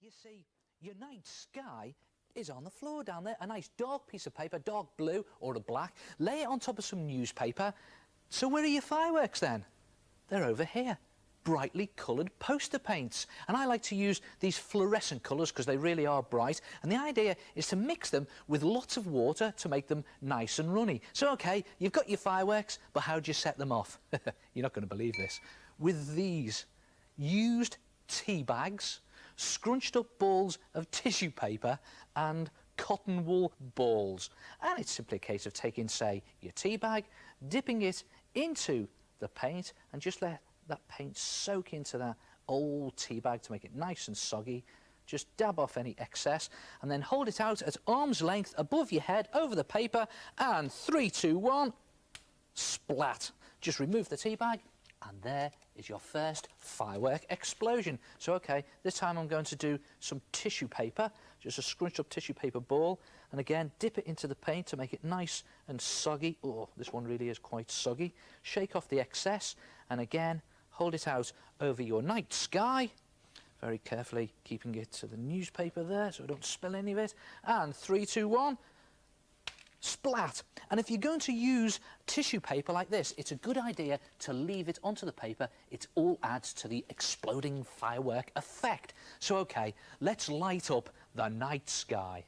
You see, your night sky is on the floor down there. A nice dark piece of paper, dark blue or a black. Lay it on top of some newspaper. So where are your fireworks then? They're over here. Brightly coloured poster paints. And I like to use these fluorescent colours because they really are bright. And the idea is to mix them with lots of water to make them nice and runny. So, OK, you've got your fireworks, but how do you set them off? You're not going to believe this. With these used tea bags, scrunched up balls of tissue paper and cotton wool balls. And it's simply a case of taking, say, your tea bag, dipping it into the paint and just let that paint soak into that old tea bag to make it nice and soggy. Just dab off any excess and then hold it out at arm's length above your head over the paper and 3, 2, 1, splat. Just remove the tea bag and there is your first firework explosion. So, OK, this time I'm going to do some tissue paper, just a scrunched up tissue paper ball, and again, dip it into the paint to make it nice and soggy. Oh, this one really is quite soggy. Shake off the excess, and again, hold it out over your night sky, very carefully keeping it to the newspaper there so I don't spill any of it, and 3, 2, 1, splat. And if you're going to use tissue paper like this, it's a good idea to leave it onto the paper. It all adds to the exploding firework effect. So, OK, let's light up the night sky.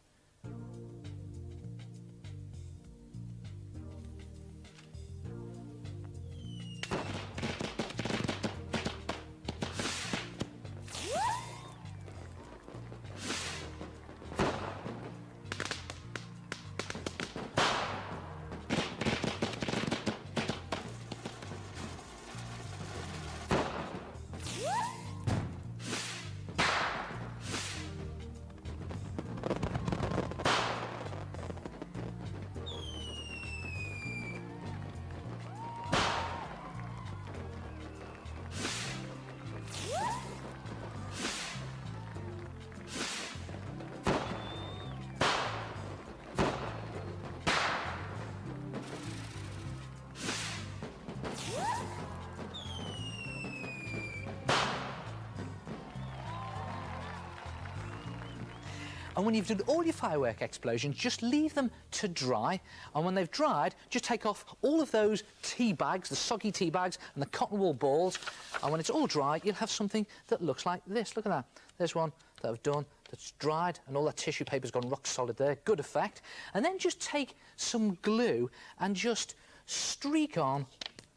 And when you've done all your firework explosions, just leave them to dry. And when they've dried, just take off all of those tea bags, the soggy tea bags and the cotton wool balls. And when it's all dry, you'll have something that looks like this. Look at that. There's one that I've done that's dried and all that tissue paper's gone rock solid there. Good effect. And then just take some glue and just streak on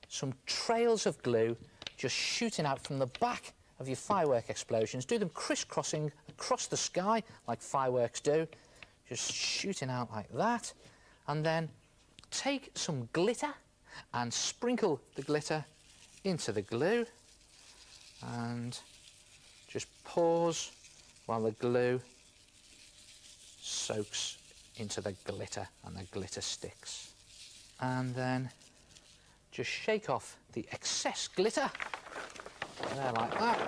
some trails of glue just shooting out from the back of your firework explosions. Do them crisscrossing across the sky like fireworks do, just shooting out like that. And then take some glitter and sprinkle the glitter into the glue and just pause while the glue soaks into the glitter and the glitter sticks. And then just shake off the excess glitter. There, like that.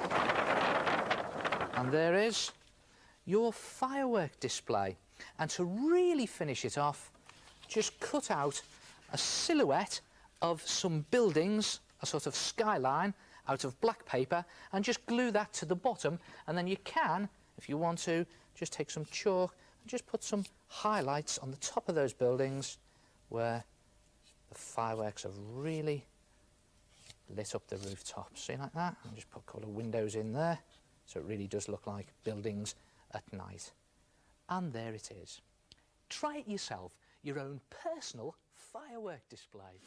And there is your firework display. And to really finish it off, just cut out a silhouette of some buildings, a sort of skyline, out of black paper, and just glue that to the bottom. And then you can, if you want to, just take some chalk and just put some highlights on the top of those buildings where the fireworks have really lit up the rooftop. See, like that? And just put a couple of windows in there so it really does look like buildings at night. And there it is. Try it yourself, your own personal firework display.